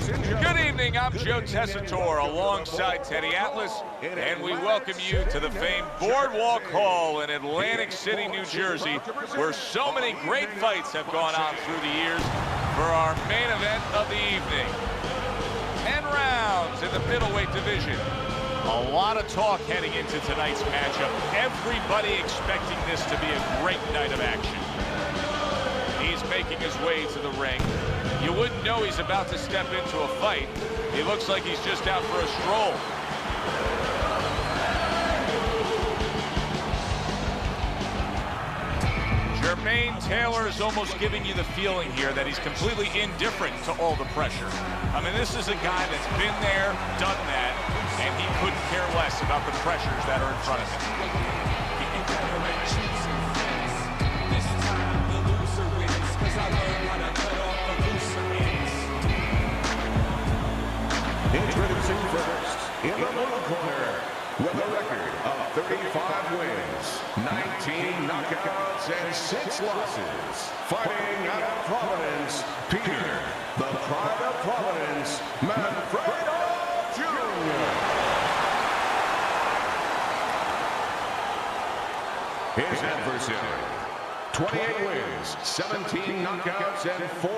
Good evening, I'm Joe Tessitore alongside Teddy Atlas, and we welcome you to the famed Boardwalk Hall in Atlantic City, New Jersey, where so many great fights have gone on through the years for our main event of the evening. 10 rounds in the middleweight division. A lot of talk heading into tonight's matchup. Everybody expecting this to be a great night of action. He's making his way to the ring. You wouldn't know he's about to step into a fight. He looks like he's just out for a stroll. Jermaine Taylor is almost giving you the feeling here that he's completely indifferent to all the pressure. I mean, this is a guy that's been there, done that, and he couldn't care less about the pressures that are in front of him. Introducing first, in the blue corner, with a record of 35 wins, 19 knockouts, and 6 losses. Fighting out of Providence, Peter, the Pride of Providence, MANFREDO Jr. His adversary, 28 wins, 17 knockouts, and 4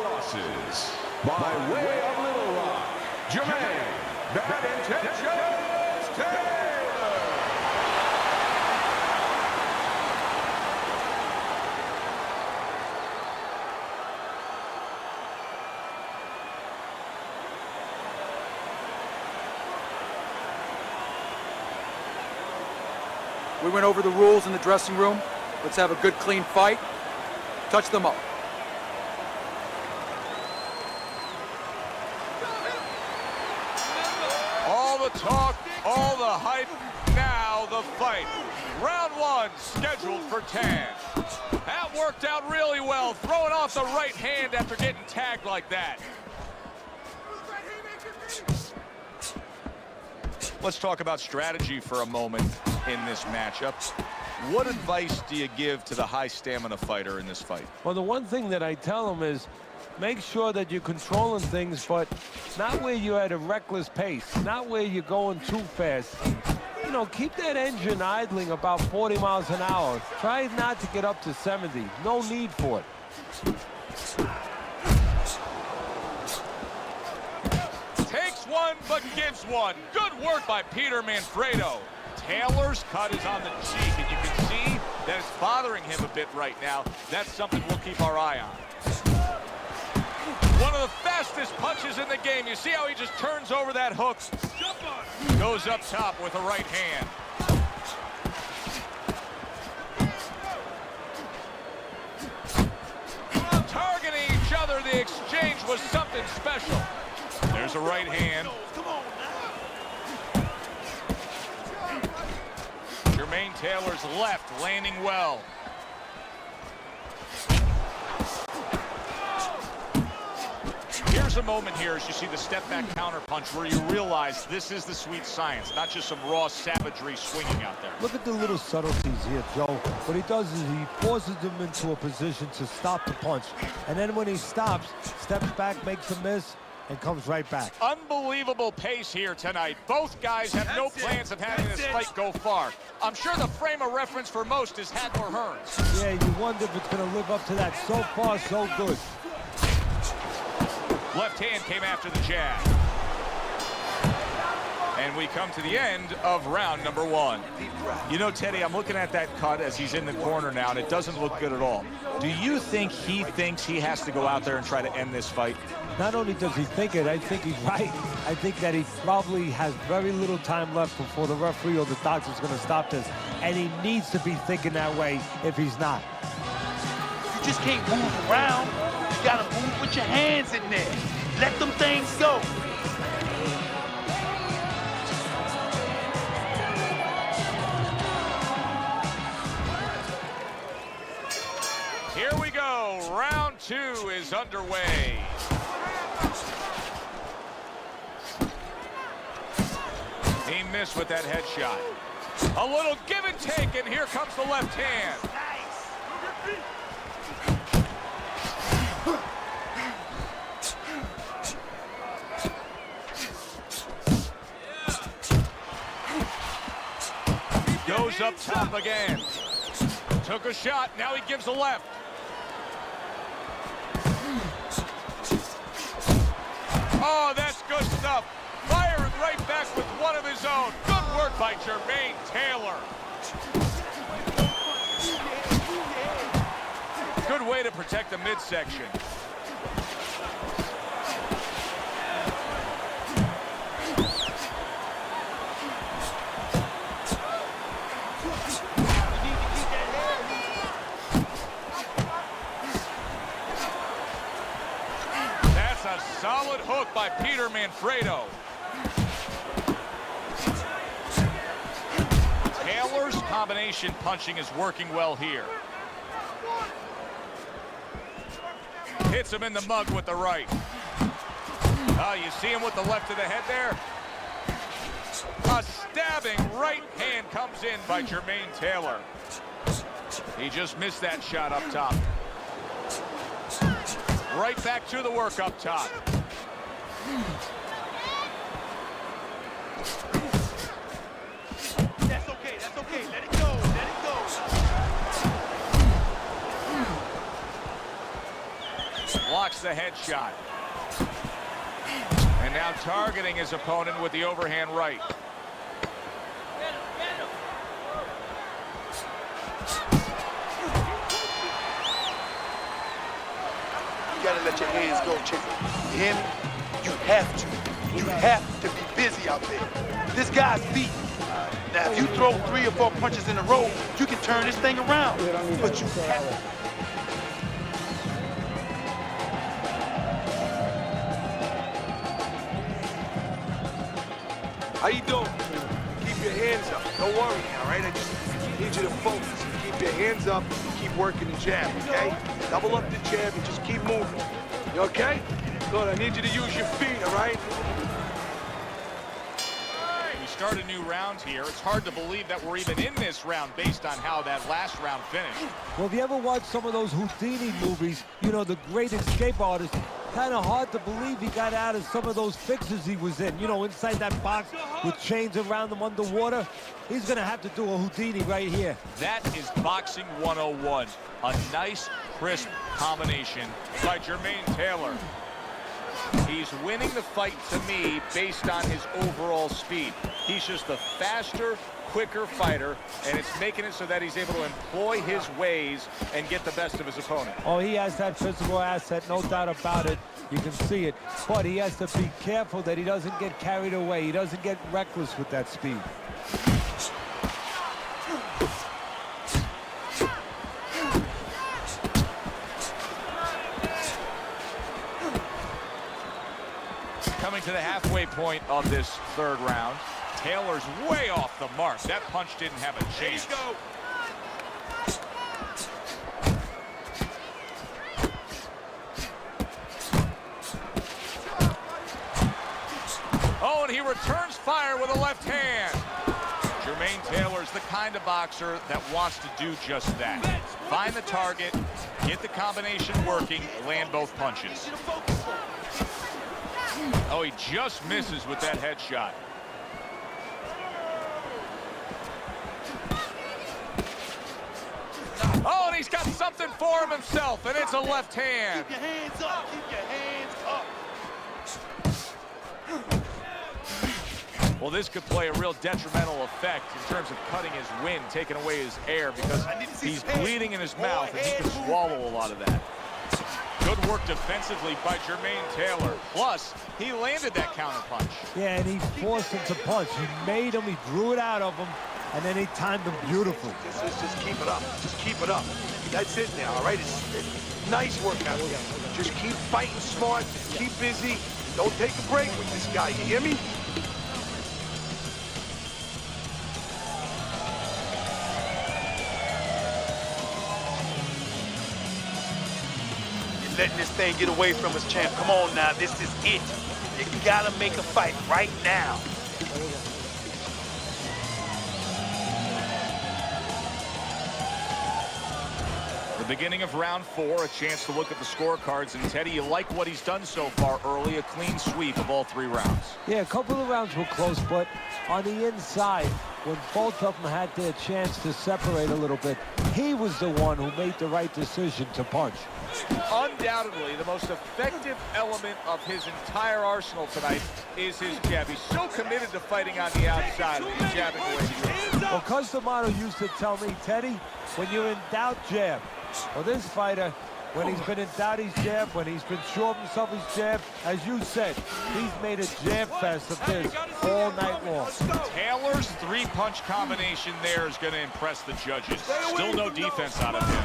losses. By way of Little Rock, Jermaine Bad Intentions Taylor. We went over the rules in the dressing room. Let's have a good, clean fight. Touch them up. All the talk, all the hype, now the fight. Round 1 scheduled for 10. That worked out really well, throwing off the right hand after getting tagged like that. Let's talk about strategy for a moment in this matchup. What advice do you give to the high stamina fighter in this fight? Well, the one thing that I tell him is make sure that you're controlling things, but not where you're at a reckless pace, not where you're going too fast. You know, keep that engine idling about 40 miles an hour. Try not to get up to 70. No need for it. Takes one, but gives one. Good work by Peter Manfredo. Taylor's cut is on the cheek, and you can see that it's bothering him a bit right now. That's something we'll keep our eye on. One of the fastest punches in the game. You see how he just turns over that hook? Goes up top with a right hand. Targeting each other, the exchange was something special. There's a right hand. Jermaine Taylor's left landing well. Here's a moment here as you see the step back counter punch where you realize this is the sweet science, not just some raw savagery swinging out there. Look at the little subtleties here, Joe. What he does is he forces him into a position to stop the punch. And then when he stops, steps back, makes a miss, and comes right back. Unbelievable pace here tonight. Both guys have no plans of having this fight go far. I'm sure the frame of reference for most is Hagler Hearns. Yeah, you wonder if it's going to live up to that. So far, so good. Left hand came after the jab. And we come to the end of round number 1. You know, Teddy, I'm looking at that cut as he's in the corner now, and it doesn't look good at all. Do you think he thinks he has to go out there and try to end this fight? Not only does he think it, I think he's right. I think that he probably has very little time left before the referee or the doctor's going to stop this. And he needs to be thinking that way if he's not. You just can't move around. You got to move with your hands in there. Let them things go. Here we go. Round 2 is underway. He missed with that headshot. A little give and take, and here comes the left hand. Goes up top again. Took a shot. Now he gives a left. Oh, that's good stuff. Firing right back with one of his own. Good work by Jermaine Taylor. Good way to protect the midsection. That's a solid hook by Peter MANFREDO. Taylor's combination punching is working well here. Hits him in the mug with the right. Oh, you see him with the left to the head there? A stabbing right hand comes in by Jermaine Taylor. He just missed that shot up top. Right back to the work up top. That's okay, that's okay. Let it go, let it go. Blocks the headshot. And now targeting his opponent with the overhand right. You gotta let your hands go, chicken. You hear me? You have to. You have to be busy out there. This guy's beat. Now, if you throw 3 or 4 punches in a row, you can turn this thing around. But you have to. How you doing? Keep your hands up. Don't worry, all right? I just need you to focus. Keep your hands up. Keep working the jab, okay? Double up the jab and just keep moving. You okay? Good. I need you to use your feet, all right? We start a new round here. It's hard to believe that we're even in this round based on how that last round finished. Well, if you ever watch some of those Houdini movies, you know, the great escape artist, kind of hard to believe he got out of some of those fixes he was in. You know, inside that box with chains around him underwater. He's going to have to do a Houdini right here. That is boxing 101. A nice, crisp combination by Jermaine Taylor. He's winning the fight to me based on his overall speed. He's just a faster, quicker fighter, and it's making it so that he's able to employ his ways and get the best of his opponent. Oh, he has that physical asset, no doubt about it. You can see it. But he has to be careful that he doesn't get carried away. He doesn't get reckless with that speed. Coming to the halfway point of this third round. Taylor's way off the mark. That punch didn't have a chance. There you go. Oh, and he returns fire with a left hand. Jermaine Taylor's the kind of boxer that wants to do just that. Find the target, get the combination working, land both punches. Oh, he just misses with that headshot. Oh, and he's got something for him himself, and it's a left hand. Keep your hands up. Keep your hands up. Well, this could play a real detrimental effect in terms of cutting his wind, taking away his air, because he's bleeding in his mouth, and he can swallow a lot of that. Good work defensively by Jermaine Taylor. Plus, he landed that counterpunch. Yeah, and he forced him to punch. He made him, he drew it out of him, and then he timed him beautifully. Just keep it up. Just keep it up. That's it now, all right? It's nice work out there. Just keep fighting smart, keep busy. Don't take a break with this guy, you hear me? Letting this thing get away from us, champ. Come on now, this is it. You gotta make a fight right now. The beginning of round 4, a chance to look at the scorecards. And Teddy, you like what he's done so far early, a clean sweep of all 3 rounds. Yeah, a couple of rounds were close, but on the inside, when both of them had their chance to separate a little bit, he was the one who made the right decision to punch. Undoubtedly, the most effective element of his entire arsenal tonight is his jab. He's so committed to fighting on the outside and he's jabbing away. Well, Customato used to tell me, Teddy, when you're in doubt, jab. Well, this fighter, when he's been in doubt, he's jabbed. When he's been sure of himself, he's jabbed. As you said, he's made a jab fest of this all night long. Taylor's three-punch combination there is going to impress the judges. Still no defense out of him.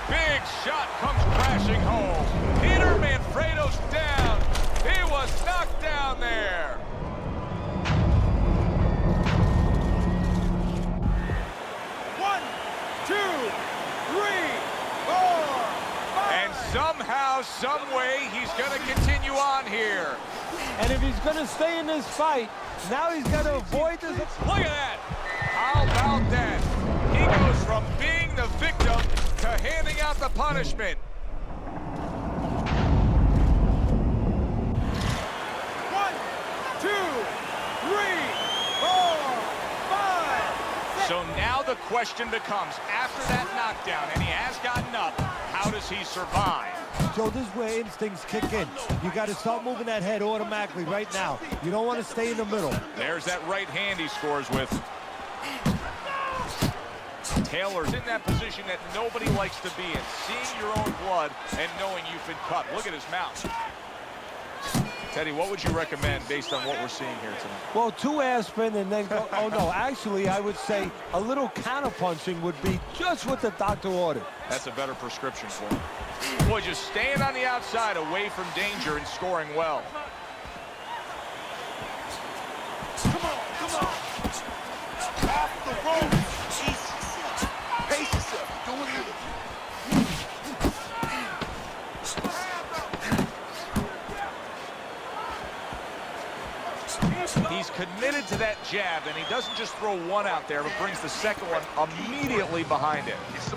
Big shot comes crashing home. Peter Manfredo's down. He was knocked down there. One, two, three, four, And somehow, some way, he's going to continue on here. And if he's going to stay in this fight, now he's got to avoid this. Look at that. How about that? He goes from being the victim to handing out the punishment. one, two, three, four, five. So now the question becomes, after that knockdown, and he has gotten up, how does he survive? Joe, this is where instincts kick in. You got to start moving that head automatically right now. You don't want to stay in the middle. There's that right hand he scores with. Taylor's in that position that nobody likes to be in. Seeing your own blood and knowing you've been cut. Look at his mouth. Teddy, what would you recommend based on what we're seeing here tonight? Well, 2 aspirin and then go. Oh, no. Actually, I would say a little counterpunching would be just what the doctor ordered. That's a better prescription for him. Boy, just staying on the outside away from danger and scoring well. Come on. Off the rope. Pace yourself. Doing it. He's committed to that jab, and he doesn't just throw one out there, but brings the second one immediately behind it.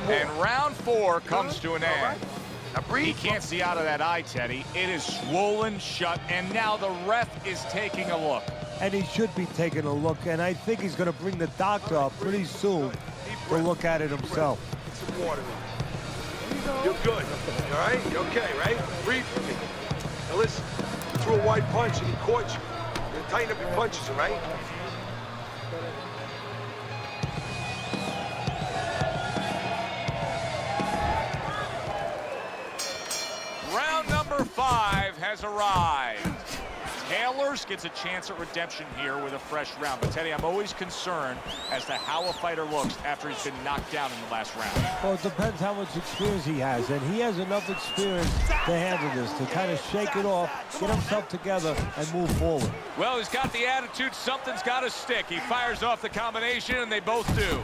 And round 4 comes to an end. Now breathe. He can't see out of that eye, Teddy. It is swollen shut, and now the ref is taking a look. And he should be taking a look, and I think he's going to bring the doctor up pretty soon to look at it himself. Get some water in. You're good. All right? You're okay, right? Breathe for me. Now listen, you threw a wide punch and he caught you. You're gonna tighten up your punches, all right? Round number 5 has arrived. Taylor's gets a chance at redemption here with a fresh round. But, Teddy, I'm always concerned as to how a fighter looks after he's been knocked down in the last round. Well, it depends how much experience he has, and he has enough experience to handle this, to kind of shake it off, get himself together, and move forward. Well, he's got the attitude, something's got to stick. He fires off the combination, and they both do.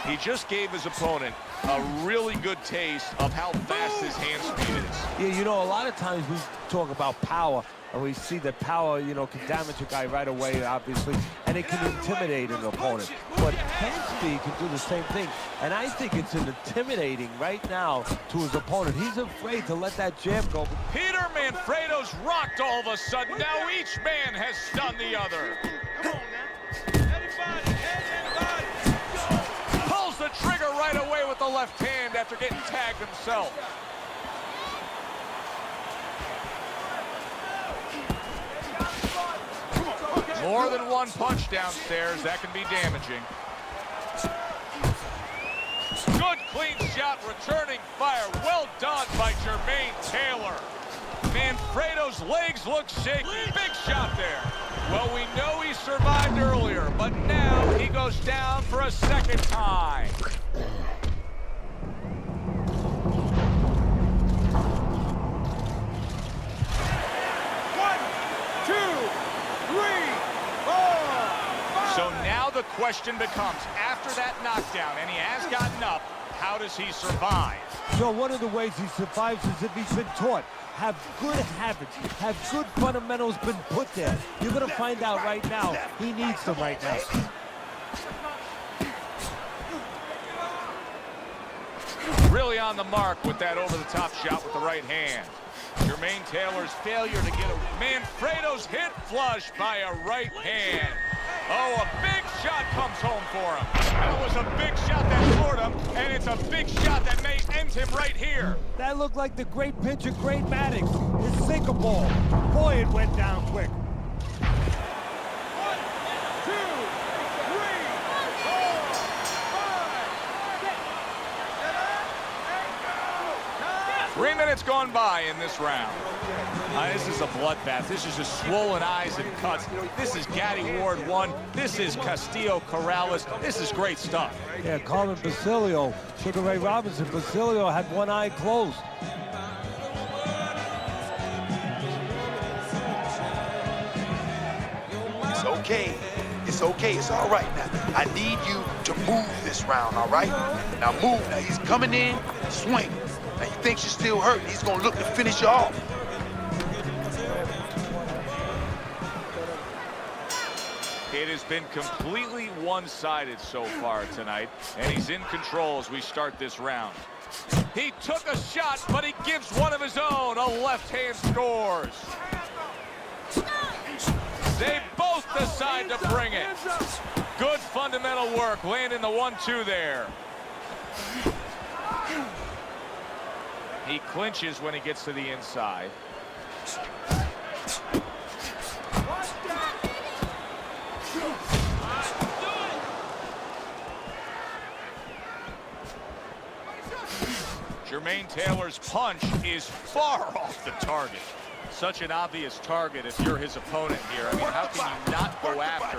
He just gave his opponent a really good taste of how fast his hand speed is. Yeah, you know, a lot of times we talk about power, and we see that power, you know, can damage a guy right away, obviously, and it can intimidate an opponent. But hand speed can do the same thing, and I think it's intimidating right now to his opponent. He's afraid to let that jab go. Peter Manfredo's rocked all of a sudden. Now each man has stunned the other. Come on now. Anybody, Pulls the trigger right away with the left hand after getting tagged himself. More than one punch downstairs, that can be damaging. Good clean shot, returning fire. Well done by Jermaine Taylor. Manfredo's legs look shaky. Big shot there. Well, we know he survived earlier, but now he goes down for a second time. So now the question becomes, after that knockdown, and he has gotten up, how does he survive? So one of the ways he survives is if he's been taught. Have good habits, have good fundamentals been put there. You're going to find out right now. He needs them right now. Really on the mark with that over-the-top shot with the right hand. Jermaine Taylor's failure to get a Manfredo's hit flush by a right hand. Oh, a big shot comes home for him. That was a big shot that floored him, and it's a big shot that may end him right here. That looked like the great pitcher, Great Maddox. His sinker ball. Boy, it went down quick. 3 minutes gone by in this round. This is a bloodbath. This is just swollen eyes and cuts. This is Gaddy Ward 1. This is Castillo Corrales. This is great stuff. Yeah, Carmen Basilio, Sugar Ray Robinson. Basilio had one eye closed. It's okay. It's okay. It's all right now. I need you to move this round, all right? Now move. Now he's coming in, swing. Now he thinks you're still hurting. He's gonna look to finish you off. It has been completely one-sided so far tonight, and he's in control as we start this round. He took a shot, but he gives one of his own. A left hand scores. They both decide to bring it. Good fundamental work, landing the 1-2 there. He clinches when he gets to the inside. Jermaine Taylor's punch is far off the target. Such an obvious target if you're his opponent here. I mean, how can you not go after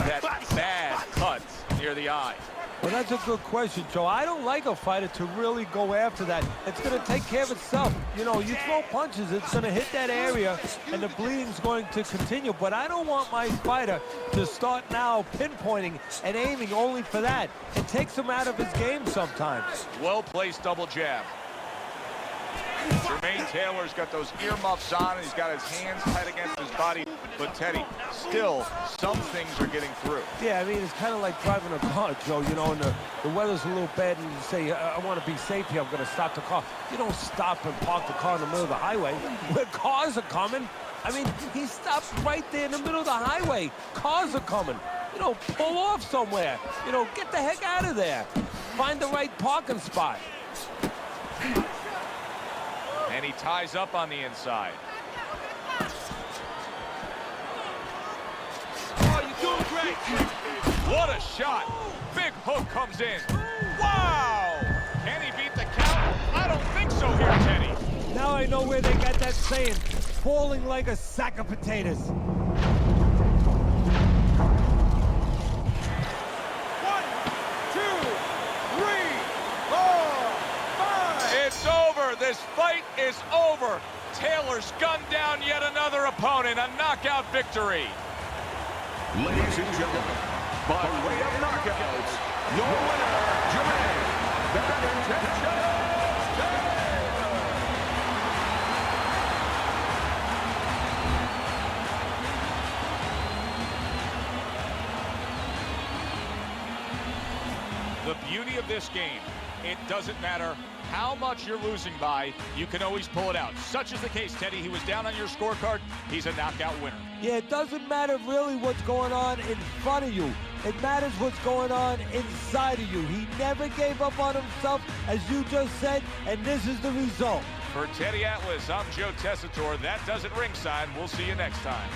that bad cut near the eye? Well, that's a good question, Joe. I don't like a fighter to really go after that. It's going to take care of itself. You know, you throw punches, it's going to hit that area, and the bleeding's going to continue. But I don't want my fighter to start now pinpointing and aiming only for that. It takes him out of his game sometimes. Well-placed double jab. Jermaine Taylor's got those earmuffs on, and he's got his hands tight against his body. But Teddy, still, some things are getting through. Yeah, I mean, it's kind of like driving a car, Joe, you know, and the weather's a little bad, and you say, I want to be safe here, I'm going to stop the car. You don't stop and park the car in the middle of the highway where cars are coming. I mean, he stops right there in the middle of the highway. Cars are coming. You know, pull off somewhere. You know, get the heck out of there. Find the right parking spot. And he ties up on the inside. Oh, you're doing great. What a shot. Big hook comes in. Wow! Can he beat the count? I don't think so here, Teddy. Now I know where they got that saying, falling like a sack of potatoes. 1, 2, 3, 4, 5. It's over. This fight is over. Taylor's gunned down yet another opponent. A knockout victory. Ladies and gentlemen, by way of knockouts, your winner, Jermaine "The The beauty of this game, it doesn't matter how much you're losing by, you can always pull it out. Such is the case, Teddy. He was down on your scorecard. He's a knockout winner. Yeah, it doesn't matter really what's going on in front of you. It matters what's going on inside of you. He never gave up on himself, as you just said, and this is the result. For Teddy Atlas, I'm Joe Tessitore. That does it ringside. We'll see you next time.